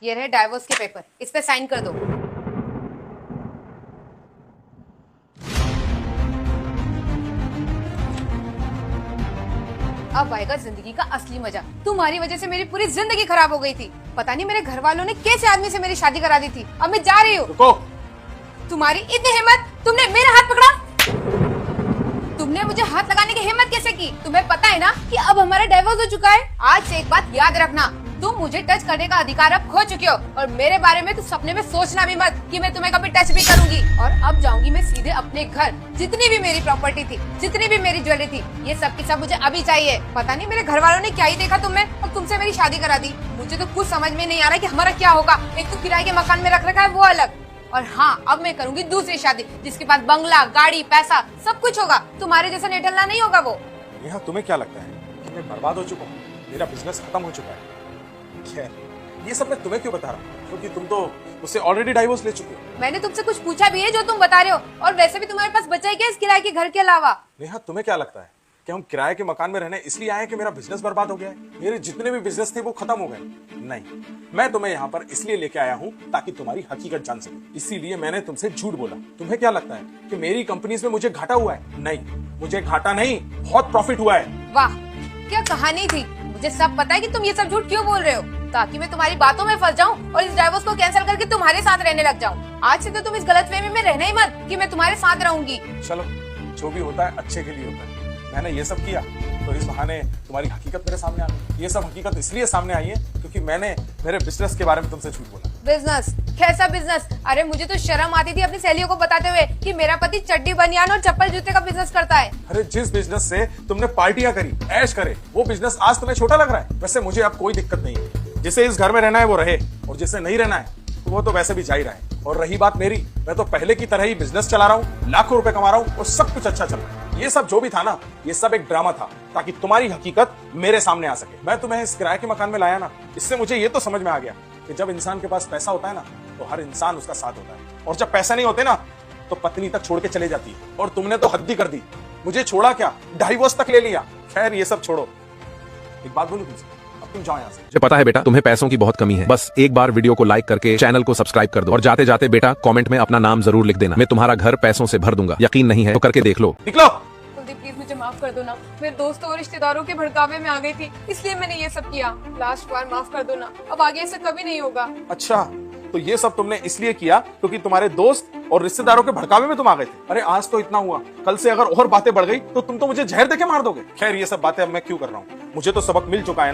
ये रहे डाइवोर्स के पेपर, इस पे साइन कर दो। अब आएगा जिंदगी का असली मजा। तुम्हारी वजह से मेरी पूरी जिंदगी खराब हो गई थी। पता नहीं मेरे घर वालों ने कैसे आदमी से मेरी शादी करा दी थी। अब मैं जा रही हूँ। रुको। तुम्हारी इतनी हिम्मत, तुमने मेरा हाथ पकड़ा। तुमने मुझे हाथ लगाने की हिम्मत कैसे की? तुम्हें पता है ना कि अब हमारा डाइवोर्स हो चुका है। आज से एक बात याद रखना, तुम मुझे टच करने का अधिकार अब खो चुके हो और मेरे बारे में तो सपने में सोचना भी मत कि मैं तुम्हें कभी टच भी करूंगी। और अब जाऊंगी मैं सीधे अपने घर। जितनी भी मेरी प्रॉपर्टी थी, जितनी भी मेरी ज्वेलरी थी, ये सब की सब मुझे अभी चाहिए। पता नहीं मेरे घर वालों ने क्या ही देखा तुम्हें और तुमसे मेरी शादी करा दी। मुझे तो कुछ समझ में नहीं आ रहा कि हमारा क्या होगा। एक तो किराए के मकान में रख रखा है, वो अलग। और हाँ, अब मैं करूंगी दूसरी शादी जिसके पास बंगला, गाड़ी, पैसा सब कुछ होगा। तुम्हारे जैसा नेठल्ला नहीं होगा वो। नेहा, तुम्हें क्या लगता है कि मैं बर्बाद हो चुका हूँ? मेरा बिजनेस खत्म हो चुका है। खैर, ये सब मैं तुम्हें क्यों बता रहा हूँ? क्योंकि तुम तो उससे ऑलरेडी डाइवोर्स ले चुके हो। मैंने तुमसे कुछ पूछा भी है जो तुम बता रहे हो, और वैसे भी तुम्हारे पास बचा है क्या इस किराए के घर के अलावा? नेहा, तुम्हें क्या लगता है कि हम किराए के मकान में रहने इसलिए आए कि मेरा बिजनेस बर्बाद हो गया है? मेरे जितने भी बिजनेस थे वो खत्म हो गए। नहीं, मैं तुम्हें यहाँ पर इसलिए लेके आया हूँ ताकि तुम्हारी हकीकत जान सके। इसीलिए मैंने तुमसे झूठ बोला। तुम्हें क्या लगता है कि मेरी कंपनीज में मुझे घाटा हुआ है? नहीं, मुझे घाटा नहीं, बहुत प्रॉफिट हुआ है। वाह, क्या कहानी थी। मुझे सब पता है कि तुम ये सब झूठ क्यों बोल रहे हो, ताकि मैं तुम्हारी बातों में फंस जाऊं और इस डाइवोर्स को कैंसिल करके तुम्हारे साथ रहने लग जाऊं। आज से तो तुम इस गलतफहमी में रहना ही मत कि मैं तुम्हारे साथ रहूंगी। चलो, जो भी होता है अच्छे के लिए होता है। मैंने ये सब किया तो इस बहाने तुम्हारी हकीकत मेरे सामने आ गई। ये सब हकीकत इसलिए सामने आई है क्योंकि मैंने मेरे बिजनेस के बारे में तुमसे झूठ बोला। बिजनेस? कैसा बिजनेस? अरे मुझे तो शर्म आती थी अपनी सहेलियों को बताते हुए कि मेरा पति चड्डी बनियान और चप्पल जूते का बिजनेस करता है। अरे जिस बिजनेस से तुमने पार्टियां करी, ऐश करे, वो बिजनेस आज तुम्हें छोटा लग रहा है? वैसे मुझे अब कोई दिक्कत नहीं है। जिसे इस घर में रहना है वो रहे, और जिसे नहीं रहना है तो वो तो वैसे भी जा ही रहा है। और रही बात मेरी, मैं तो पहले की तरह ही बिजनेस चला रहा हूँ, लाखों रुपए कमा रहा हूँ और सब कुछ अच्छा चल रहा है। ये सब जो भी था ना, ये सब एक ड्रामा था ताकि तुम्हारी हकीकत मेरे सामने आ सके। मैं तुम्हें इस किराए के मकान में लाया ना, इससे मुझे ये तो समझ में आ गया कि जब इंसान के पास पैसा होता है ना, तो हर इंसान उसका साथ होता है, और जब पैसा नहीं होते ना, तो पत्नी तक छोड़ के चले जाती है। और तुमने तो हद ही कर दी। मुझे छोड़ा क्या, डाइवोर्स तक ले लिया। खैर, ये सब छोड़ो, एक बात बोलूं तुमसे, अब तुम जाओ यहाँ से। मुझे पता है बेटा, तुम्हें पैसों की बहुत कमी है। बस एक बार वीडियो को लाइक करके चैनल को सब्सक्राइब कर दो, और जाते जाते बेटा कमेंट में अपना नाम जरूर लिख देना। मैं तुम्हारा घर पैसों से भर दूंगा। यकीन नहीं है तो करके देख लो। निकलो। कुलदीप, प्लीज मुझे माफ कर दो ना। मेरे दोस्तों और रिश्तेदारों के भड़कावे में आ गई थी, इसलिए मैंने ये सब किया। लास्ट बार माफ कर दो ना, अब आगे ऐसा कभी नहीं होगा। अच्छा, तो ये सब तुमने इसलिए किया क्योंकि तुम्हारे दोस्त और रिश्तेदारों के भड़कावे में तुम आ गए थे? अरे आज तो इतना हुआ, कल से अगर और बातें बढ़ गई तो तुम तो मुझे जहर देके मार दोगे। खैर, ये सब बातें अब मैं क्यों कर रहा हूँ? मुझे तो सबक मिल चुका है ना।